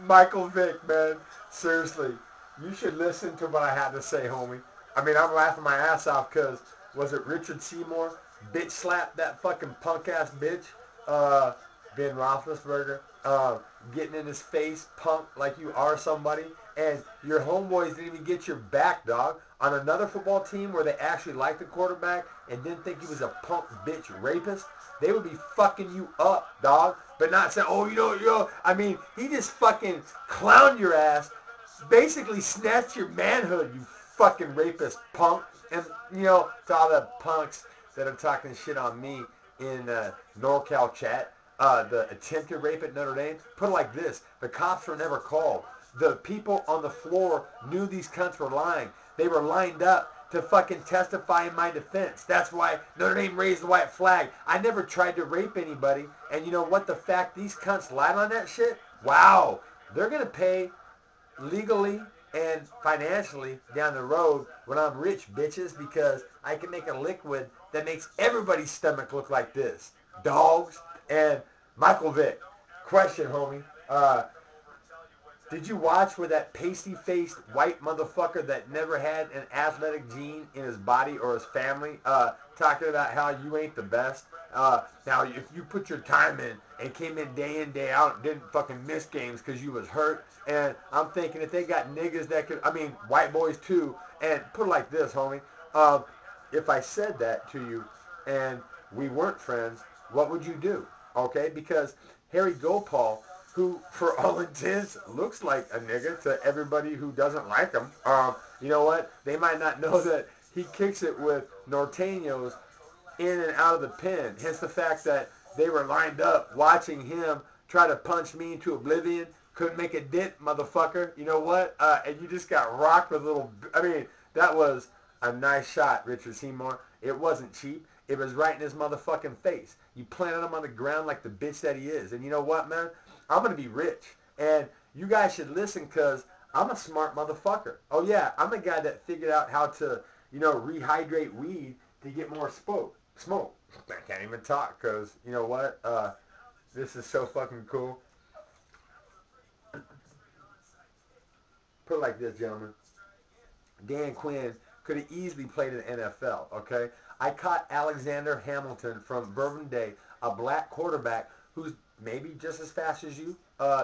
Michael Vick, man. Seriously, you should listen to what I had to say, homie. I mean, I'm laughing my ass off because was it Richard Seymour? Bitch slapped that fucking punk ass bitch. Uh, Ben Roethlisberger. Getting in his face, punk, like you are somebody. And your homeboys didn't even get your back, dog. On another football team where they actually liked the quarterback and didn't think he was a punk bitch rapist, they would be fucking you up, dog. But not saying, oh, I mean, he just fucking clowned your ass, basically snatched your manhood, you fucking rapist punk. And, to all the punks that are talking shit on me in NorCal chat, the attempted rape at Notre Dame, put it like this. The cops were never called. The people on the floor knew these cunts were lying. They were lined up to fucking testify in my defense. That's why Notre Dame raised the white flag. I never tried to rape anybody. And you know what? The fact these cunts lied on that shit, wow. They're going to pay legally and financially down the road when I'm rich, bitches, because I can make a liquid that makes everybody's stomach look like this. Dogs. And Michael Vick, question, homie. Did you watch where that pasty-faced white motherfucker that never had an athletic gene in his body or his family talking about how you ain't the best? Now, if you put your time in and came in day out and didn't fucking miss games because you was hurt, and I'm thinking if they got niggas that could, I mean, white boys too, and put it like this, homie. If I said that to you and we weren't friends, what would you do? Okay, because Harry Gopal, who for all intents looks like a nigga to everybody who doesn't like him, you know what? They might not know that he kicks it with norteños in and out of the pen. Hence the fact that they were lined up watching him try to punch me into oblivion. Couldn't make a dent, motherfucker. You know what? And you just got rocked with a little... I mean, that was a nice shot, Richard Seymour. It wasn't cheap. It was right in his motherfucking face. You planted him on the ground like the bitch that he is. And you know what, man? I'm going to be rich. And you guys should listen because I'm a smart motherfucker. Oh, yeah. I'm the guy that figured out how to, rehydrate weed to get more smoke. I can't even talk because, you know what? This is so fucking cool. Put it like this, gentlemen. Dan Quinn could have easily played in the NFL, okay? I caught Alexander Hamilton from Bourbon Day, a black quarterback who's maybe just as fast as you,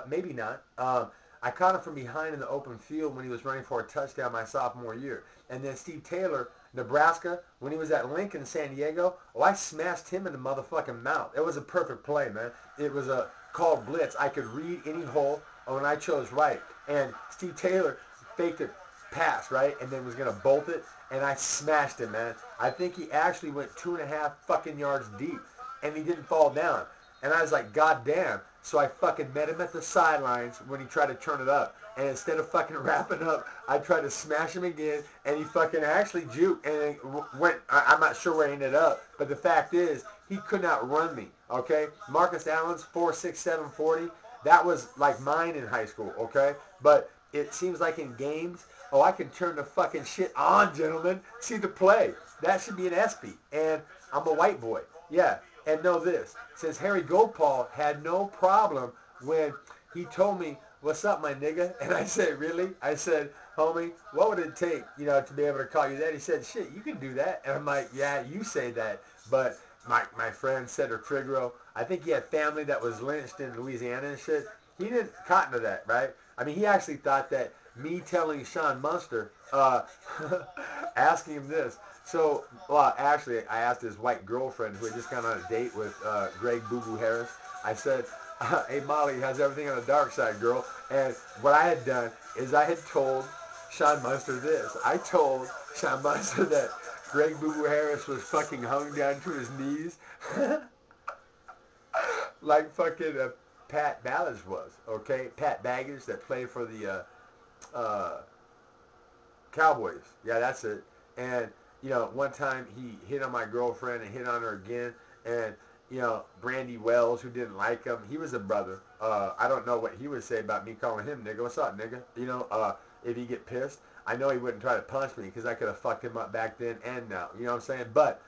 maybe not. I caught him from behind in the open field when he was running for a touchdown my sophomore year. And then Steve Taylor, Nebraska, when he was at Lincoln, San Diego, I smashed him in the motherfucking mouth. It was a perfect play, man. It was a called blitz. I could read any hole when I chose right. And Steve Taylor faked it pass, right? And then was going to bolt it, and I smashed him, man. I think he actually went 2.5 fucking yards deep, and he didn't fall down. And I was like, God damn. So I fucking met him at the sidelines when he tried to turn it up. And instead of fucking wrapping up, I tried to smash him again, and he fucking actually juked and went, I'm not sure where he ended up, but the fact is, he could not run me, okay? Marcus Allen's 4.67 40, that was like mine in high school, okay? But it seems like in games, I can turn the fucking shit on, gentlemen. See the play. That should be an ESPY. And I'm a white boy. Yeah. And know this. Since Harry Gopal had no problem when he told me, what's up, my nigga? And I said, really? I said, homie, what would it take, to be able to call you that? He said, shit, you can do that. And I'm like, yeah, you say that. But my friend Cedric Trigro, I think he had family that was lynched in Louisiana and shit. He didn't cotton to that, right? I mean, he actually thought that me telling Sean Munster, asking him this. So, well, actually, I asked his white girlfriend who had just gone on a date with Greg Boo Boo Harris. I said, hey, Molly, how's everything on the dark side, girl? And what I had done is I had told Sean Munster this. I told Sean Munster that Greg Boo Boo Harris was fucking hung down to his knees like fucking Pat Ballage was, okay? Pat Baggage that played for the Cowboys. Yeah, that's it. And, one time he hit on my girlfriend and hit on her again. And, Brandy Wells, who didn't like him, he was a brother. I don't know what he would say about me calling him nigga. What's up, nigga? If he get pissed. I know he wouldn't try to punch me because I could have fucked him up back then and now. You know what I'm saying? But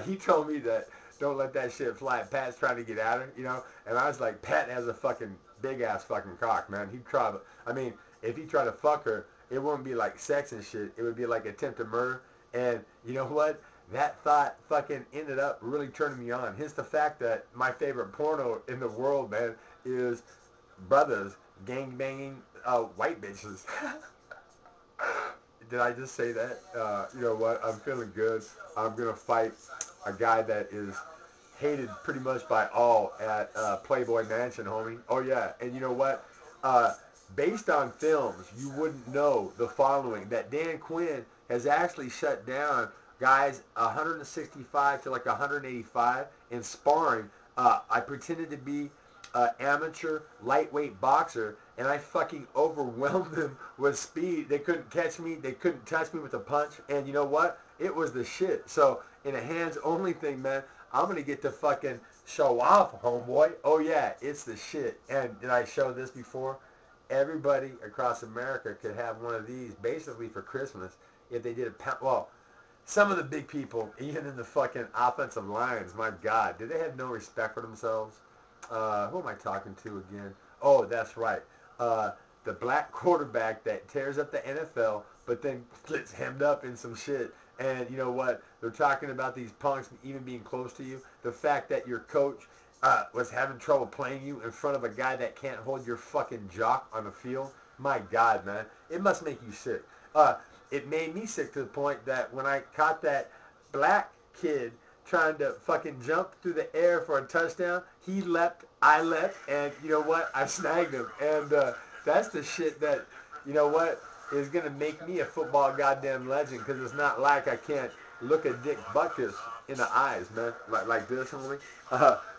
he told me that don't let that shit fly. Pat's trying to get at her, you know. And I was like, Pat has a fucking big ass fucking cock, man. He'd try to, I mean, if he tried to fuck her, it wouldn't be like sex and shit. It would be like attempted murder. And you know what? That thought fucking ended up really turning me on. Hence the fact that my favorite porno in the world, man, is brothers gang banging white bitches. Did I just say that? You know what? I'm feeling good. I'm gonna fight a guy that is hated pretty much by all at Playboy Mansion, homie. Oh yeah, and you know what? Based on films, you wouldn't know the following: that Dan Quinn has actually shut down guys 165 to like 185 in sparring. I pretended to be an amateur lightweight boxer, and I fucking overwhelmed them with speed. They couldn't catch me. They couldn't touch me with a punch. And you know what? It was the shit. So in a hands-only thing, man, I'm going to get to fucking show off, homeboy. Oh, yeah, it's the shit. And did I show this before? Everybody across America could have one of these basically for Christmas if they did a pound. Well, some of the big people, even in the fucking offensive lines, my God, do they have no respect for themselves? Who am I talking to again? Oh, that's right. The black quarterback that tears up the NFL, but then gets hemmed up in some shit. And you know what? They're talking about these punks even being close to you. The fact that your coach was having trouble playing you in front of a guy that can't hold your fucking jock on the field. My God, man. It must make you sick. It made me sick to the point that when I caught that black kid trying to fucking jump through the air for a touchdown, he leapt, I leapt, and you know what? I snagged him. And that's the shit that, you know what, is going to make me a football goddamn legend, because it's not like I can't look at Dick Butkus in the eyes, man. Like this, homie.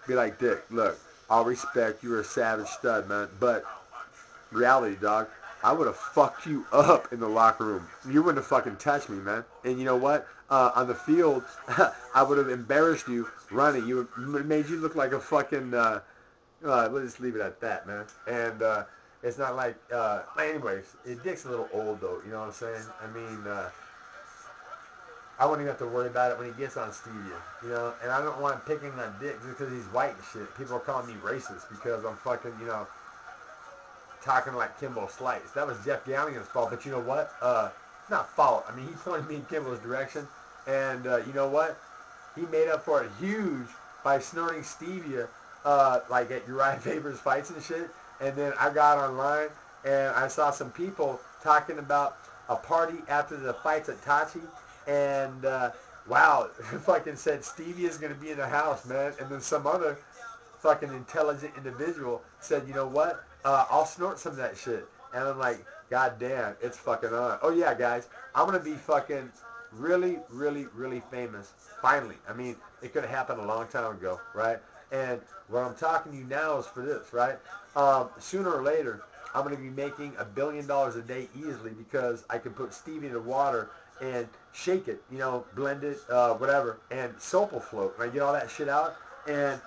Be like, Dick, look, all respect, you're a savage stud, man, but reality, dog, I would have fucked you up in the locker room. You wouldn't have fucking touched me, man. And you know what? On the field, I would have embarrassed you running. You would made you look like a fucking. We'll just leave it at that, man. And it's not like. Anyways, Dick's a little old though. You know what I'm saying? I mean, I wouldn't even have to worry about it when he gets on Stevia. You know, and I don't want him picking on Dick just because he's white and shit. People are calling me racist because I'm fucking, you know, talking like Kimbo Slice. That was Jeff Galligan's fault, but you know what? It's not fault. I mean, he pointed me in Kimbo's direction, and you know what? He made up for it huge by snorting stevia, like at Uriah Faber's fights and shit. And then I got online, and I saw some people talking about a party after the fights at Tachi, and wow, fucking said Stevia's gonna be in the house, man. And then some other fucking intelligent individual said, you know what? I'll snort some of that shit. And I'm like, God damn, it's fucking on. Oh yeah, guys, I'm going to be fucking really, really, really famous. Finally. I mean, it could have happened a long time ago, right? And what I'm talking to you now is for this, right? Sooner or later, I'm going to be making $1 billion a day easily because I can put stevia in the water and shake it, you know, blend it, whatever, and soap will float. And I get all that shit out, and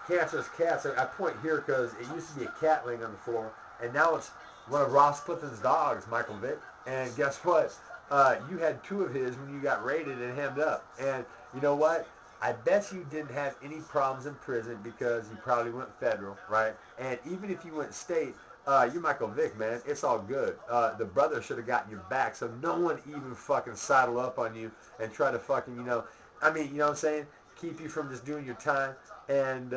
cancerous cats. I point here because it used to be a cat laying on the floor, and now it's one of Ross Clifton's dogs, Michael Vick. And guess what? You had 2 of his when you got raided and hemmed up. And you know what? I bet you didn't have any problems in prison because you probably went federal, right? And even if you went state, you're Michael Vick, man. It's all good. The brother should have gotten your back, so no one even fucking saddle up on you and try to fucking, you know, I mean, you know what I'm saying? Keep you from just doing your time and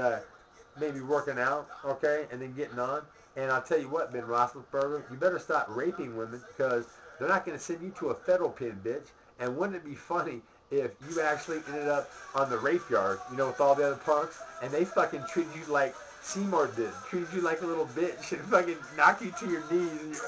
maybe working out, okay, and then getting on. And I'll tell you what, Ben Roethlisberger, you better stop raping women because they're not going to send you to a federal pen, bitch. And wouldn't it be funny if you actually ended up on the rape yard, you know, with all the other punks, and they fucking treated you like Seymour did, treated you like a little bitch and fucking knock you to your knees.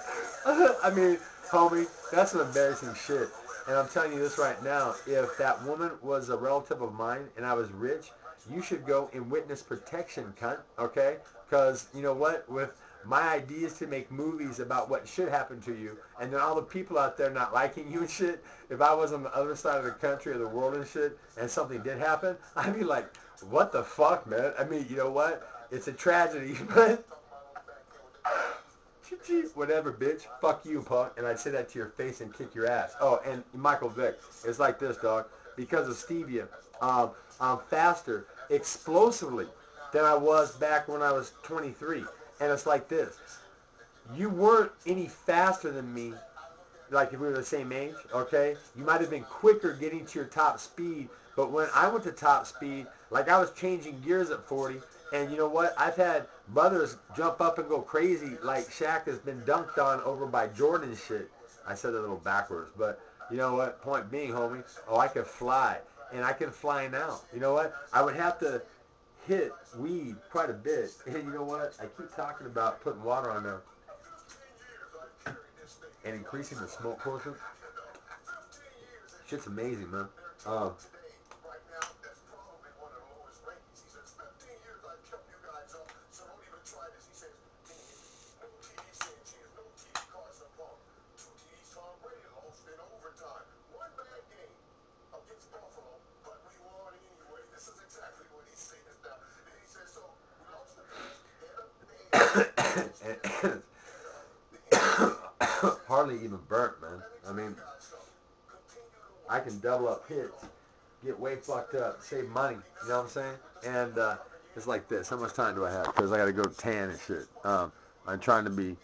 I mean, homie, that's some embarrassing shit. And I'm telling you this right now, if that woman was a relative of mine and I was rich, you should go in witness protection, cunt, okay? Because, you know what, with my ideas to make movies about what should happen to you, and then all the people out there not liking you and shit, if I was on the other side of the country or the world and shit, and something did happen, I'd be like, what the fuck, man? I mean, you know what? It's a tragedy, but whatever, bitch. Fuck you, punk. And I'd say that to your face and kick your ass. Oh, and Michael Vick, it's like this, dog. Because of stevia, I'm faster explosively than I was back when I was 23. And it's like this. You weren't any faster than me, like if we were the same age, okay? You might have been quicker getting to your top speed, but when I went to top speed, like I was changing gears at 40, and you know what? I've had brothers jump up and go crazy, like Shaq has been dunked on over by Jordan and shit. I said it a little backwards, but you know what? Point being, homie, oh, I can fly, and I can fly now. You know what? I would have to hit weed quite a bit. And you know what? I keep talking about putting water on there and increasing the smoke quotient. Shit's amazing, man. Hardly even burnt, man. I mean, I can double up hits, get way fucked up, save money. You know what I'm saying? And it's like this. How much time do I have? Because I got to go tan and shit. I'm trying to be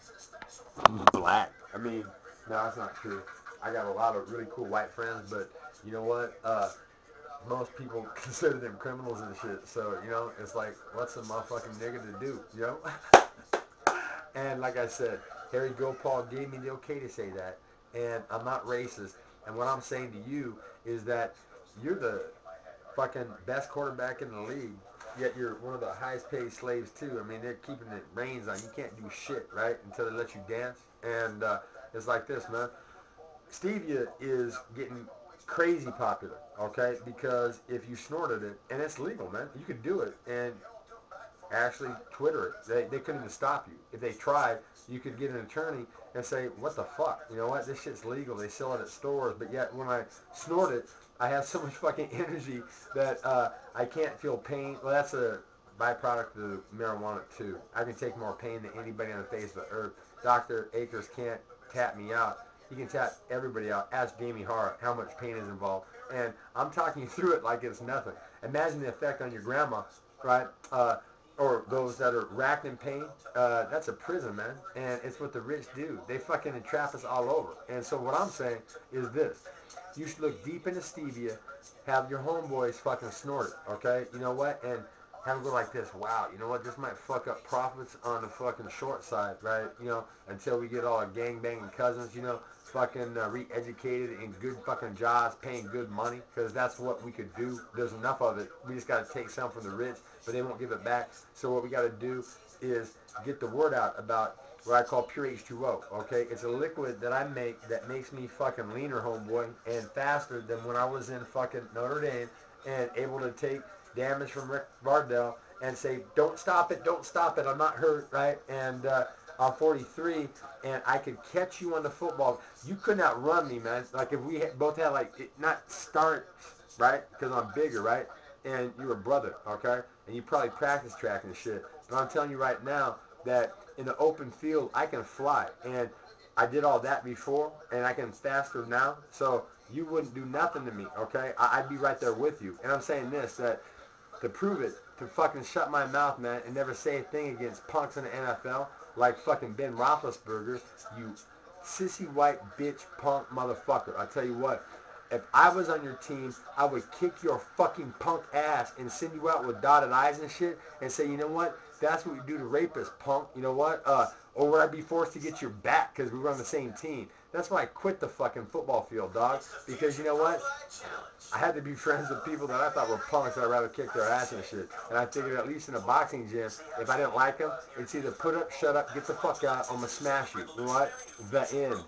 black. I mean, no, that's not true. I got a lot of really cool white friends, but you know what? Most people consider them criminals and shit. So, you know, it's like, what's a motherfucking nigga to do? You know? And like I said, Harry Gopal gave me the okay to say that. And I'm not racist. And what I'm saying to you is that you're the fucking best quarterback in the league, yet you're one of the highest paid slaves too. I mean, they're keeping the reins on. You can't do shit, right, until they let you dance. And it's like this, man. Stevia is getting crazy popular, okay? Because if you snorted it, and it's legal, man. You could do it and actually Twitter it. They couldn't even stop you. If they tried, you could get an attorney and say, what the fuck? You know what? This shit's legal. They sell it at stores. But yet when I snort it, I have so much fucking energy that I can't feel pain. Well, that's a byproduct of marijuana too. I can take more pain than anybody on the face of the earth. Dr. Akers can't tap me out. He can tap everybody out. Ask Jamie Hart how much pain is involved. And I'm talking you through it like it's nothing. Imagine the effect on your grandma, right? Or those that are racked in pain. That's a prison, man. And it's what the rich do. They fucking entrap us all over. And so what I'm saying is this. You should look deep into stevia, have your homeboys fucking snort it, okay? You know what? And have them go like this. Wow, you know what? This might fuck up profits on the fucking short side, right? You know, until we get all our gangbanging cousins, you know, fucking re-educated in good fucking jobs, paying good money, because that's what we could do. There's enough of it. We just got to take some from the rich, but they won't give it back. So what we got to do is get the word out about what I call pure H2O, okay? It's a liquid that I make that makes me fucking leaner, homeboy, and faster than when I was in fucking Notre Dame and able to take damage from Rick Bardell and say, don't stop it, I'm not hurt, right? And I'm 43, and I could catch you on the football. You could not run me, man. Like if we both had like, not start, right? Because I'm bigger, right? And you're a brother, okay? And you probably practice track and shit. But I'm telling you right now that in the open field, I can fly. And I did all that before, and I can faster now. So you wouldn't do nothing to me, okay? I'd be right there with you. And I'm saying this, that to prove it, to fucking shut my mouth, man, and never say a thing against punks in the NFL, like fucking Ben Roethlisberger, you sissy white bitch punk motherfucker. I tell you what, if I was on your team, I would kick your fucking punk ass and send you out with dotted eyes and shit and say, you know what, that's what you do to rapists, punk. You know what? Or would I be forced to get your back because we were on the same team? That's why I quit the fucking football field, dog. Because you know what? I had to be friends with people that I thought were punks that I'd rather kick their ass and shit. And I figured at least in a boxing gym, if I didn't like them, it's either put up, shut up, get the fuck out, or I'm going to smash you. You know what? The end.